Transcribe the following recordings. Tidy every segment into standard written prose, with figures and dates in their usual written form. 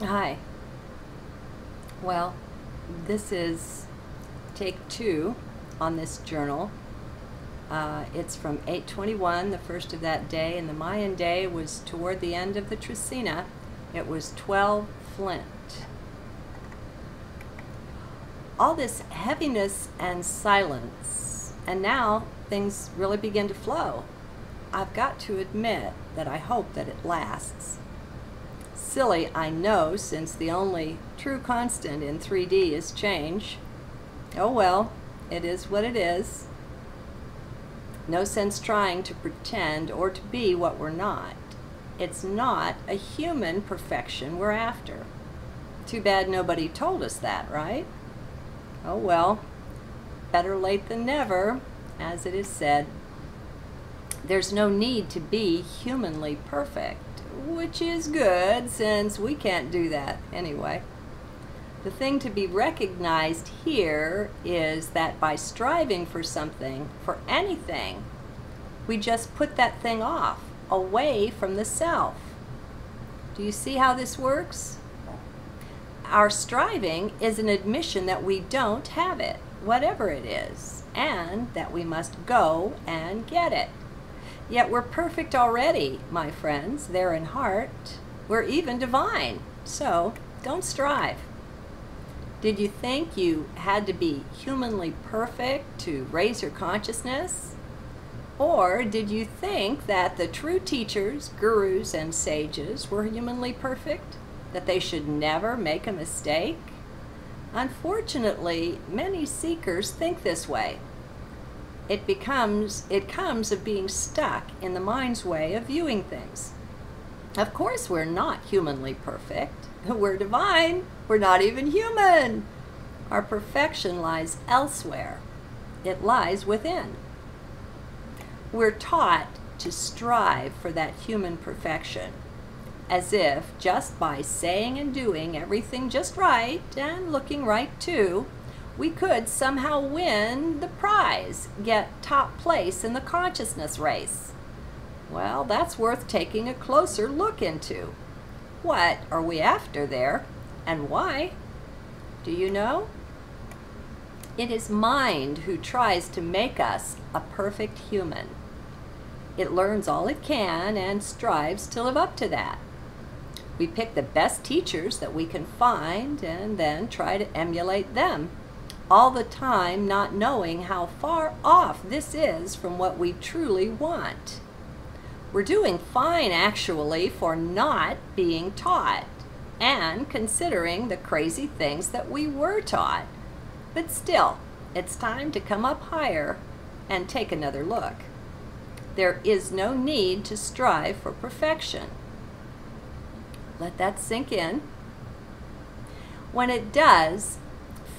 Hi. Well, this is take 2 on this journal. It's from 8/21, the first of that day, and the Mayan day was toward the end of the Trecina. It was 12 Flint. All this heaviness and silence, and now things really begin to flow. I've got to admit that I hope that it lasts. Silly, I know, since the only true constant in 3D is change. Oh well, it is what it is. No sense trying to pretend or to be what we're not. It's not a human perfection we're after. Too bad nobody told us that, right? Oh well, better late than never, as it is said. There's no need to be humanly perfect, which is good since we can't do that anyway. The thing to be recognized here is that by striving for something, for anything, we just put that thing off, away from the self. Do you see how this works? Our striving is an admission that we don't have it, whatever it is, and that we must go and get it. Yet we're perfect already, my friends, there in heart. We're even divine, so don't strive. Did you think you had to be humanly perfect to raise your consciousness? Or did you think that the true teachers, gurus, and sages were humanly perfect? That they should never make a mistake? Unfortunately, many seekers think this way. It comes of being stuck in the mind's way of viewing things. Of course, we're not humanly perfect. We're divine. We're not even human. Our perfection lies elsewhere. It lies within. We're taught to strive for that human perfection, as if just by saying and doing everything just right and looking right too, we could somehow win the prize, get top place in the consciousness race. Well, that's worth taking a closer look into. What are we after there, and why? Do you know? It is mind who tries to make us a perfect human. It learns all it can and strives to live up to that. We pick the best teachers that we can find and then try to emulate them, all the time not knowing how far off this is from what we truly want. We're doing fine, actually, for not being taught and considering the crazy things that we were taught. But still, it's time to come up higher and take another look. There is no need to strive for perfection. Let that sink in. When it does,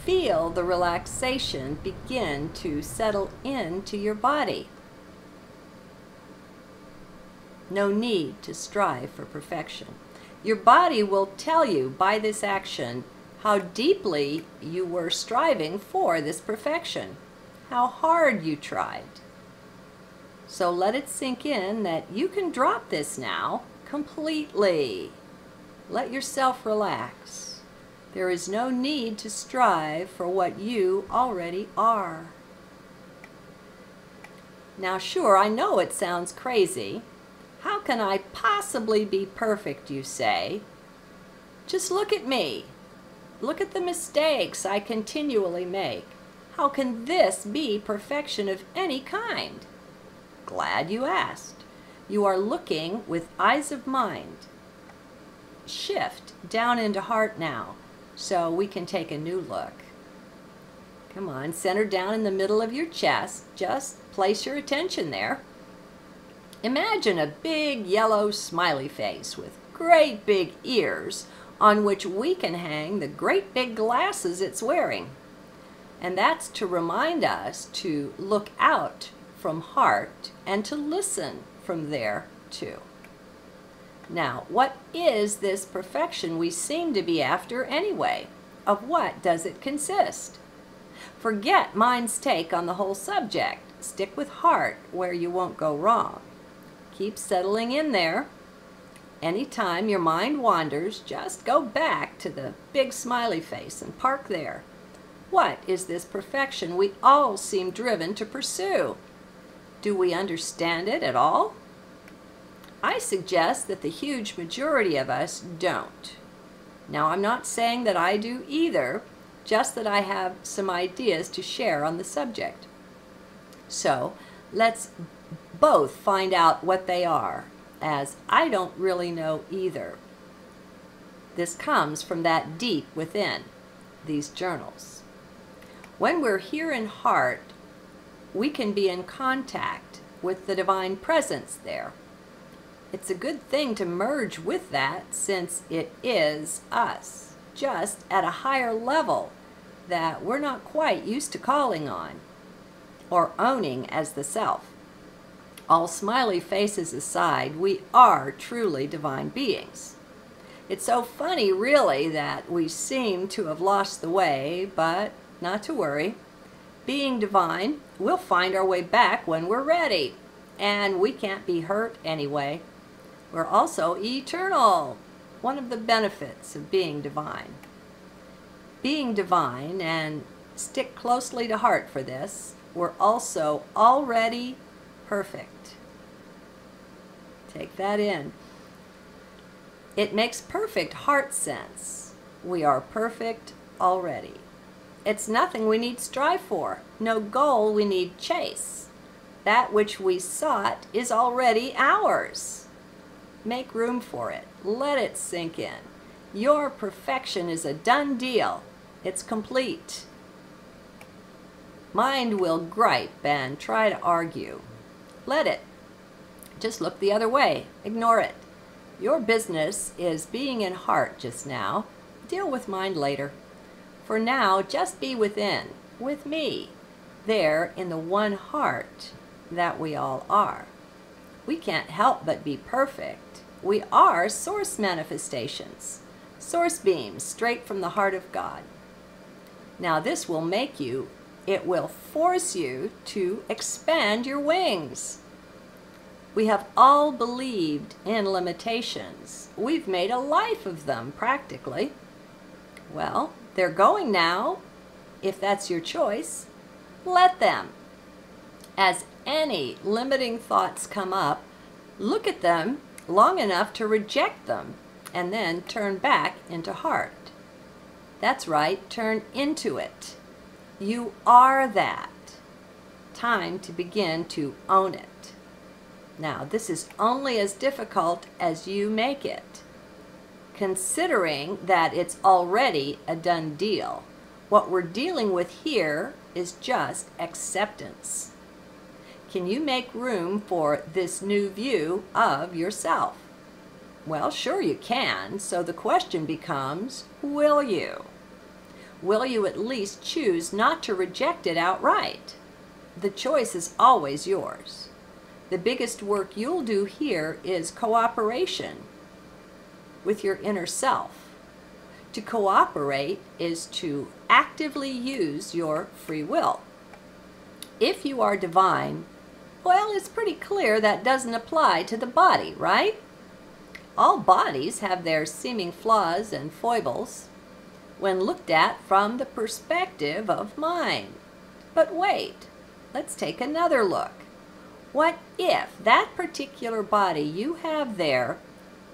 feel the relaxation begin to settle into your body. No need to strive for perfection. Your body will tell you by this action how deeply you were striving for this perfection, how hard you tried. So let it sink in that you can drop this now completely. Let yourself relax. There is no need to strive for what you already are. Now, sure, I know it sounds crazy. How can I possibly be perfect, you say? Just look at me. Look at the mistakes I continually make. How can this be perfection of any kind? Glad you asked. You are looking with eyes of mind. Shift down into heart now, so we can take a new look. Come on, center down in the middle of your chest. Just place your attention there. Imagine a big yellow smiley face with great big ears on which we can hang the great big glasses it's wearing. And that's to remind us to look out from heart and to listen from there too. Now, what is this perfection we seem to be after anyway? Of what does it consist? Forget mind's take on the whole subject. Stick with heart where you won't go wrong. Keep settling in there. Anytime your mind wanders, just go back to the big smiley face and park there. What is this perfection we all seem driven to pursue? Do we understand it at all? I suggest that the huge majority of us don't. Now, I'm not saying that I do either, just that I have some ideas to share on the subject. So, let's both find out what they are, as I don't really know either. This comes from that deep within, these journals. When we're here in heart, we can be in contact with the divine presence there. It's a good thing to merge with that, since it is us, just at a higher level that we're not quite used to calling on or owning as the self. All smiley faces aside, we are truly divine beings. It's so funny, really, that we seem to have lost the way, but not to worry. Being divine, we'll find our way back when we're ready, and we can't be hurt anyway. We're also eternal, one of the benefits of being divine. Being divine, and stick closely to heart for this, we're also already perfect. Take that in. It makes perfect heart sense. We are perfect already. It's nothing we need strive for, no goal we need chase. That which we sought is already ours. Make room for it. Let it sink in. Your perfection is a done deal. It's complete. Mind will gripe and try to argue. Let it. Just look the other way. Ignore it. Your business is being in heart just now. Deal with mind later. For now, just be within, with me, there in the one heart that we all are. We can't help but be perfect. We are source manifestations, source beams straight from the heart of God. Now this will make you, it will force you to expand your wings. We have all believed in limitations. We've made a life of them, practically. Well, they're going now, if that's your choice. Let them. As any limiting thoughts come up, look at them long enough to reject them, and then turn back into heart. That's right, turn into it. You are that. Time to begin to own it. Now, this is only as difficult as you make it. Considering that it's already a done deal, what we're dealing with here is just acceptance. Can you make room for this new view of yourself? Well, sure you can, so the question becomes, will you? Will you at least choose not to reject it outright? The choice is always yours. The biggest work you'll do here is cooperation with your inner self. To cooperate is to actively use your free will. If you are divine, well, it's pretty clear that doesn't apply to the body, right? All bodies have their seeming flaws and foibles when looked at from the perspective of mind. But wait, let's take another look. What if that particular body you have there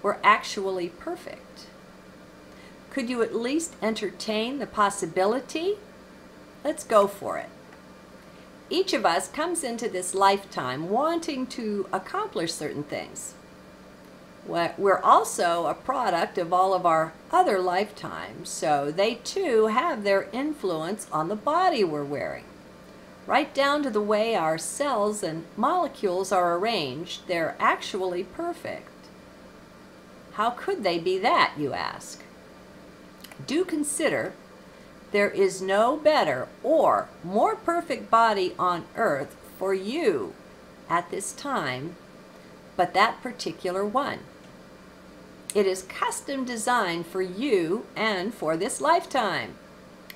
were actually perfect? Could you at least entertain the possibility? Let's go for it. Each of us comes into this lifetime wanting to accomplish certain things. We're also a product of all of our other lifetimes, so they too have their influence on the body we're wearing. Right down to the way our cells and molecules are arranged, they're actually perfect. How could they be that, you ask? Do consider there is no better or more perfect body on earth for you at this time, but that particular one. It is custom designed for you and for this lifetime.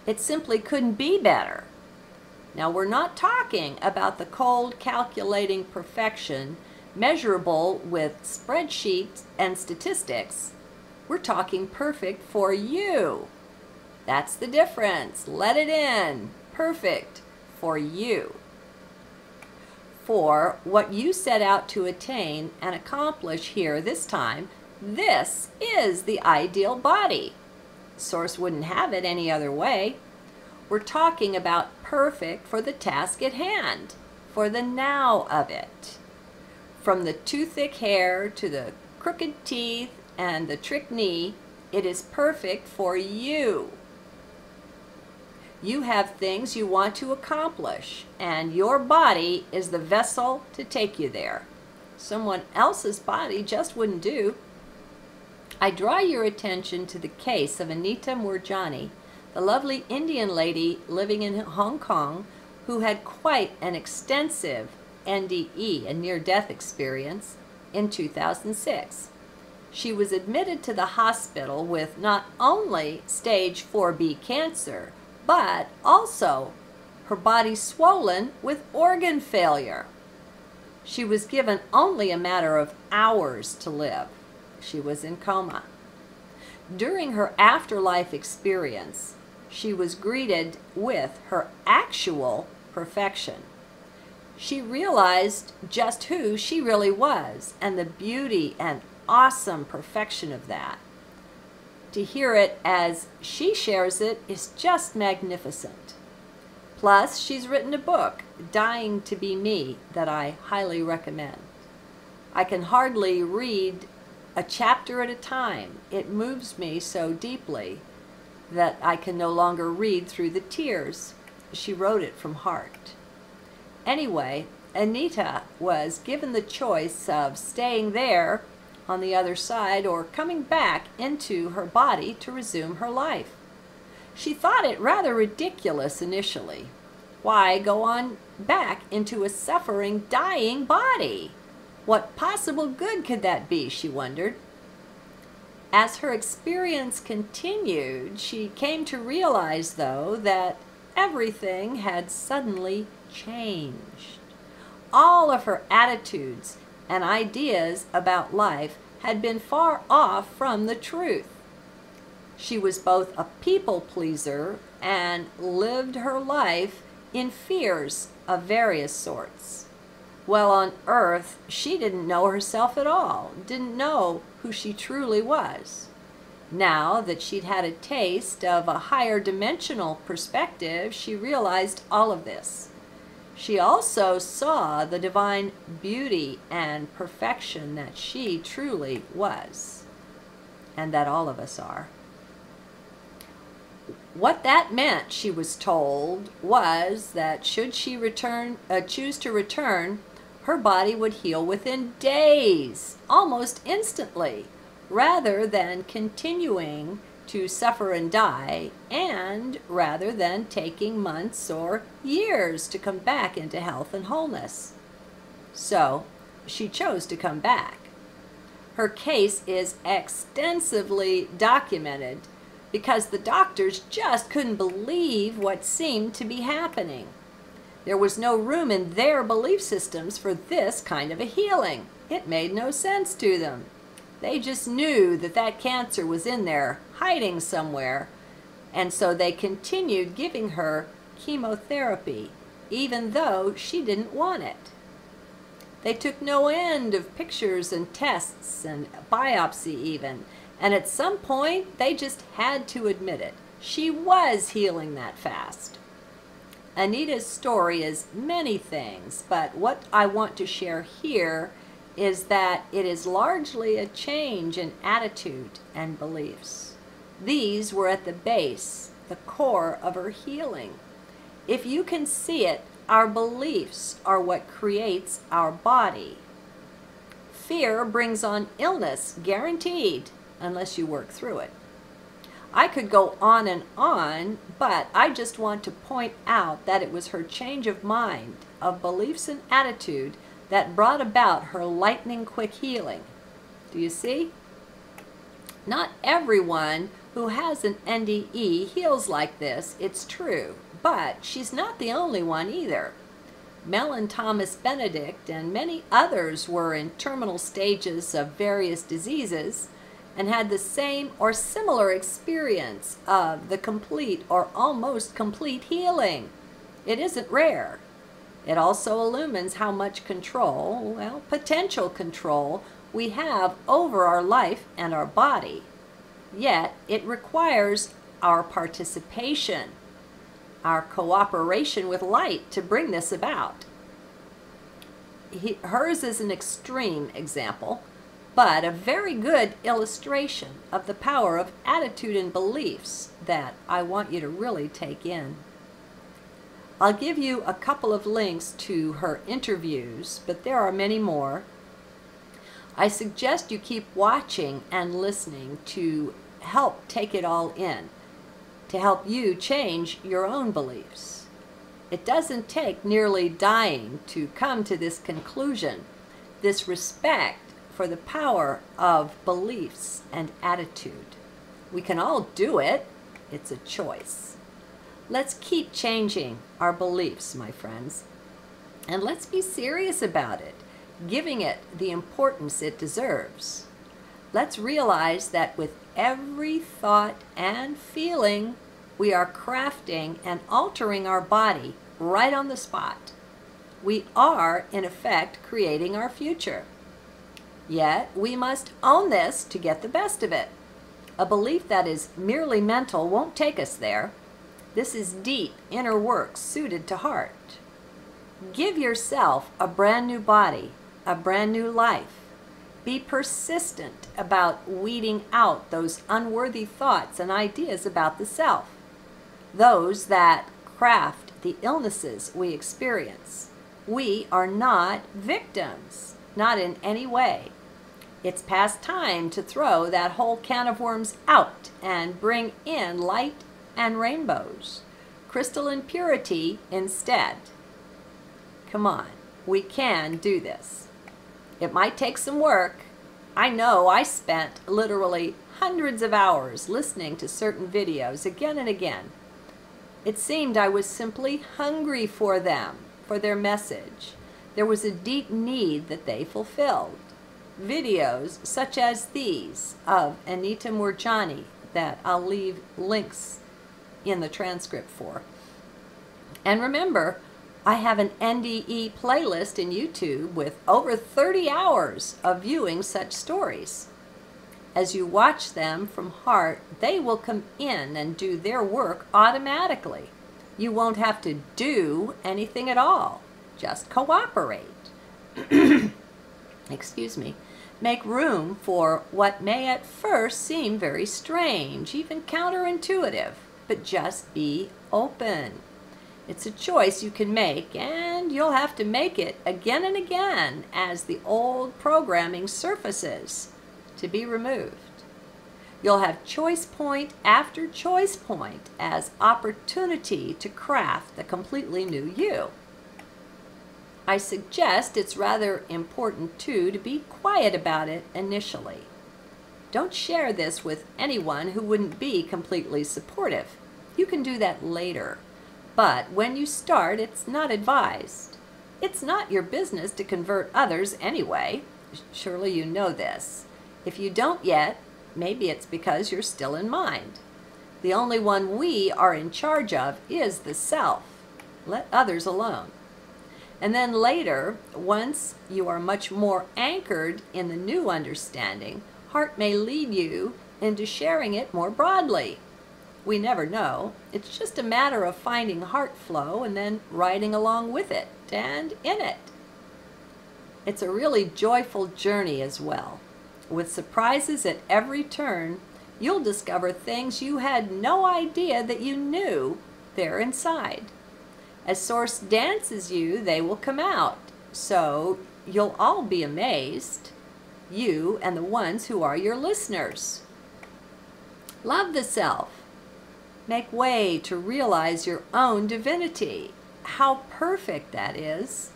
It simply couldn't be better. Now, we're not talking about the cold, calculating perfection measurable with spreadsheets and statistics. We're talking perfect for you. That's the difference. Let it in. Perfect for you. For what you set out to attain and accomplish here this time, this is the ideal body. Source wouldn't have it any other way. We're talking about perfect for the task at hand, for the now of it. From the too thick hair to the crooked teeth and the trick knee, it is perfect for you. You have things you want to accomplish, and your body is the vessel to take you there. Someone else's body just wouldn't do. I draw your attention to the case of Anita Moorjani, the lovely Indian lady living in Hong Kong who had quite an extensive NDE, a near-death experience, in 2006. She was admitted to the hospital with not only stage 4B cancer, but also her body swollen with organ failure. She was given only a matter of hours to live. She was in coma. During her afterlife experience, she was greeted with her actual perfection. She realized just who she really was and the beauty and awesome perfection of that. To hear it as she shares it is just magnificent. Plus, she's written a book, Dying to Be Me, that I highly recommend. I can hardly read a chapter at a time. It moves me so deeply that I can no longer read through the tears. She wrote it from heart. Anyway, Anita was given the choice of staying there on the other side or coming back into her body to resume her life. She thought it rather ridiculous initially. Why go on back into a suffering, dying body? What possible good could that be, she wondered. As her experience continued, she came to realize, though, that everything had suddenly changed. All of her attitudes and ideas about life had been far off from the truth. She was both a people pleaser and lived her life in fears of various sorts. Well, on earth, she didn't know herself at all, didn't know who she truly was. Now that she'd had a taste of a higher dimensional perspective, she realized all of this. She also saw the divine beauty and perfection that she truly was, and that all of us are. What that meant, she was told, was that should she choose to return, her body would heal within days, almost instantly, rather than continuing to suffer and die, and rather than taking months or years to come back into health and wholeness. So, she chose to come back. Her case is extensively documented because the doctors just couldn't believe what seemed to be happening. There was no room in their belief systems for this kind of a healing. It made no sense to them. They just knew that that cancer was in there, hiding somewhere, and so they continued giving her chemotherapy, even though she didn't want it. They took no end of pictures and tests and biopsy even, and at some point they just had to admit it. She was healing that fast. Anita's story is many things, but what I want to share here is that it is largely a change in attitude and beliefs. These were at the base, the core of her healing. If you can see it, our beliefs are what creates our body. Fear brings on illness, guaranteed, unless you work through it. I could go on, but I just want to point out that it was her change of mind, of beliefs and attitude, that brought about her lightning-quick healing. Do you see? Not everyone who has an NDE heals like this, it's true, but she's not the only one either. Mel and Thomas Benedict and many others were in terminal stages of various diseases and had the same or similar experience of the complete or almost complete healing. It isn't rare. It also illumines how much control, well, potential control, we have over our life and our body. Yet it requires our participation, our cooperation with light to bring this about. Hers is an extreme example, but a very good illustration of the power of attitude and beliefs that I want you to really take in. I'll give you a couple of links to her interviews, but there are many more. I suggest you keep watching and listening to help take it all in, to help you change your own beliefs. It doesn't take nearly dying to come to this conclusion, this respect for the power of beliefs and attitude. We can all do it. It's a choice. Let's keep changing our beliefs, my friends. And let's be serious about it, giving it the importance it deserves. Let's realize that with every thought and feeling, we are crafting and altering our body right on the spot. We are, in effect, creating our future. Yet, we must own this to get the best of it. A belief that is merely mental won't take us there. This is deep inner work suited to heart. Give yourself a brand new body, a brand new life. Be persistent about weeding out those unworthy thoughts and ideas about the self, those that craft the illnesses we experience. We are not victims, not in any way. It's past time to throw that whole can of worms out and bring in light and rainbows, crystalline purity instead. Come on, we can do this. It might take some work. I know I spent literally hundreds of hours listening to certain videos again and again. It seemed I was simply hungry for them, for their message. There was a deep need that they fulfilled. Videos such as these of Anita Moorjani that I'll leave links in the transcript for. And remember, I have an NDE playlist in YouTube with over 30 hours of viewing such stories. As you watch them from heart, they will come in and do their work automatically. You won't have to do anything at all. Just cooperate. Excuse me. Make room for what may at first seem very strange, even counterintuitive, but just be open. It's a choice you can make, and you'll have to make it again and again as the old programming surfaces to be removed. You'll have choice point after choice point as opportunity to craft the completely new you. I suggest it's rather important, too, to be quiet about it initially. Don't share this with anyone who wouldn't be completely supportive. You can do that later. But when you start, it's not advised. It's not your business to convert others anyway. Surely you know this. If you don't yet, maybe it's because you're still in mind. The only one we are in charge of is the self. Let others alone. And then later, once you are much more anchored in the new understanding, heart may lead you into sharing it more broadly. We never know. It's just a matter of finding heart flow and then riding along with it and in it. It's a really joyful journey as well. With surprises at every turn, you'll discover things you had no idea that you knew there inside. As Source dances you, they will come out. So you'll all be amazed, you and the ones who are your listeners. Love the self. Make way to realize your own divinity. How perfect that is.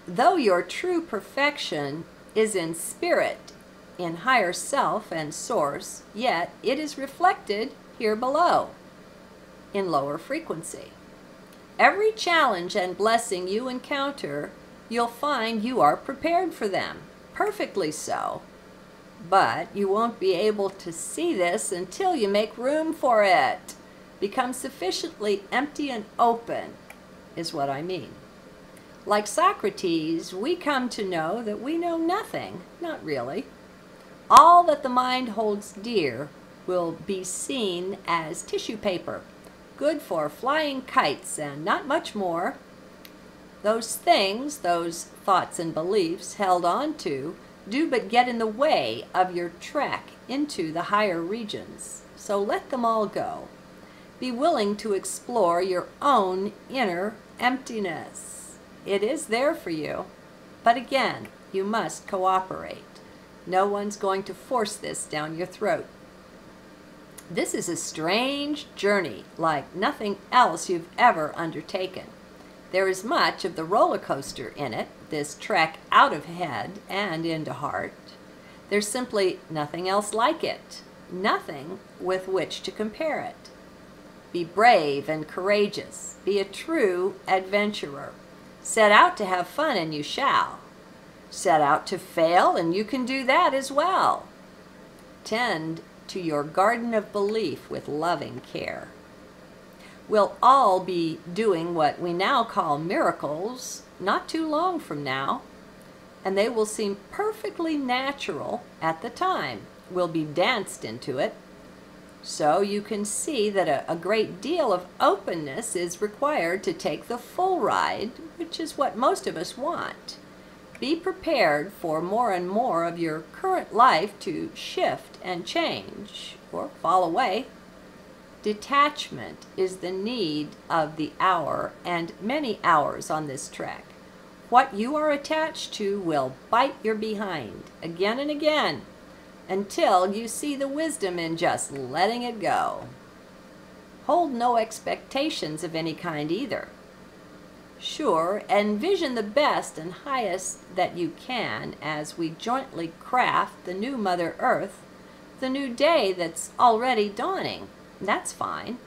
Though your true perfection is in spirit, in higher self and source, yet it is reflected here below, in lower frequency. Every challenge and blessing you encounter, you'll find you are prepared for them, perfectly so. But you won't be able to see this until you make room for it. Become sufficiently empty and open, is what I mean. Like Socrates, we come to know that we know nothing, not really. All that the mind holds dear will be seen as tissue paper, good for flying kites and not much more. Those things, those thoughts and beliefs held on to, do but get in the way of your trek into the higher regions. So let them all go. Be willing to explore your own inner emptiness. It is there for you. But again, you must cooperate. No one's going to force this down your throat. This is a strange journey, like nothing else you've ever undertaken. There is much of the roller coaster in it, this trek out of head and into heart. There's simply nothing else like it, nothing with which to compare it. Be brave and courageous. Be a true adventurer. Set out to have fun, and you shall. Set out to fail, and you can do that as well. Tend to your garden of belief with loving care. We'll all be doing what we now call miracles not too long from now, and they will seem perfectly natural at the time. We'll be danced into it. So you can see that a great deal of openness is required to take the full ride, which is what most of us want. Be prepared for more and more of your current life to shift and change, or fall away. Detachment is the need of the hour and many hours on this trek. What you are attached to will bite your behind again and again until you see the wisdom in just letting it go. Hold no expectations of any kind either. Sure, envision the best and highest that you can as we jointly craft the new Mother Earth, the new day that's already dawning. That's fine.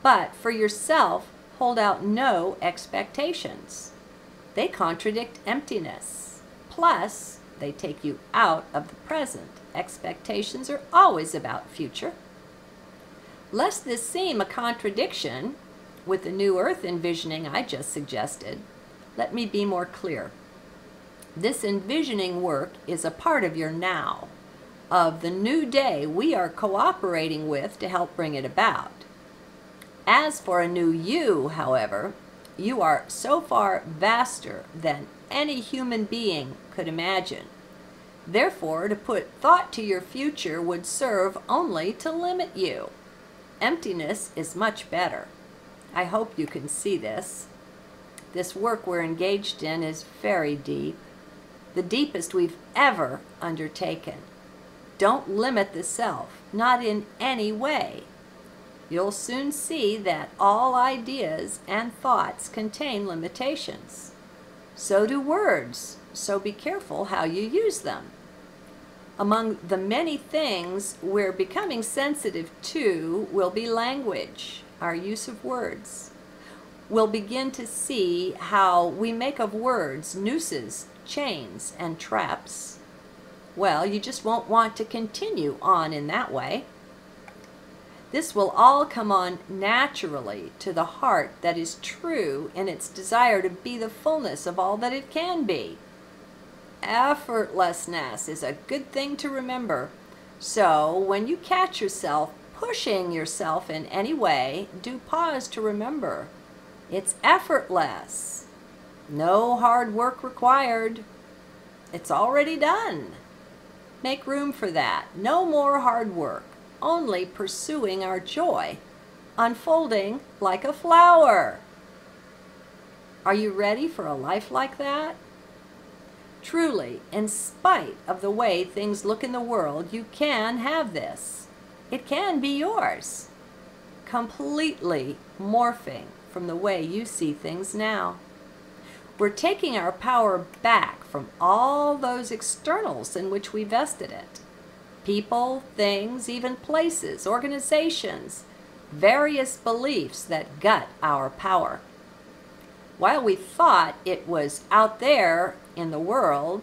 But for yourself, hold out no expectations. They contradict emptiness. Plus, they take you out of the present. Expectations are always about future. Lest this seem a contradiction with the new earth envisioning I just suggested, let me be more clear. This envisioning work is a part of your now, of the new day we are cooperating with to help bring it about. As for a new you, however, you are so far vaster than any human being could imagine. Therefore, to put thought to your future would serve only to limit you. Emptiness is much better. I hope you can see this. This work we're engaged in is very deep, the deepest we've ever undertaken. Don't limit the self, not in any way. You'll soon see that all ideas and thoughts contain limitations. So do words, so be careful how you use them. Among the many things we're becoming sensitive to will be language, our use of words. We'll begin to see how we make of words nooses, chains, and traps. Well, you just won't want to continue on in that way. This will all come on naturally to the heart that is true in its desire to be the fullness of all that it can be. Effortlessness is a good thing to remember. So when you catch yourself pushing yourself in any way, do pause to remember. It's effortless. No hard work required. It's already done. Make room for that. No more hard work. Only pursuing our joy, unfolding like a flower. Are you ready for a life like that? Truly, in spite of the way things look in the world, you can have this. It can be yours. Completely morphing from the way you see things now. We're taking our power back from all those externals in which we vested it. People, things, even places, organizations, various beliefs that gut our power. While we thought it was out there in the world,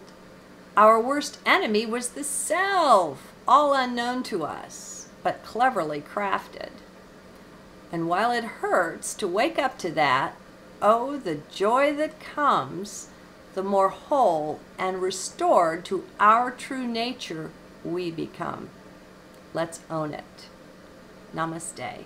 our worst enemy was the self, all unknown to us, but cleverly crafted. And while it hurts to wake up to that, oh, the joy that comes, the more whole and restored to our true nature we become. Let's own it. Namaste.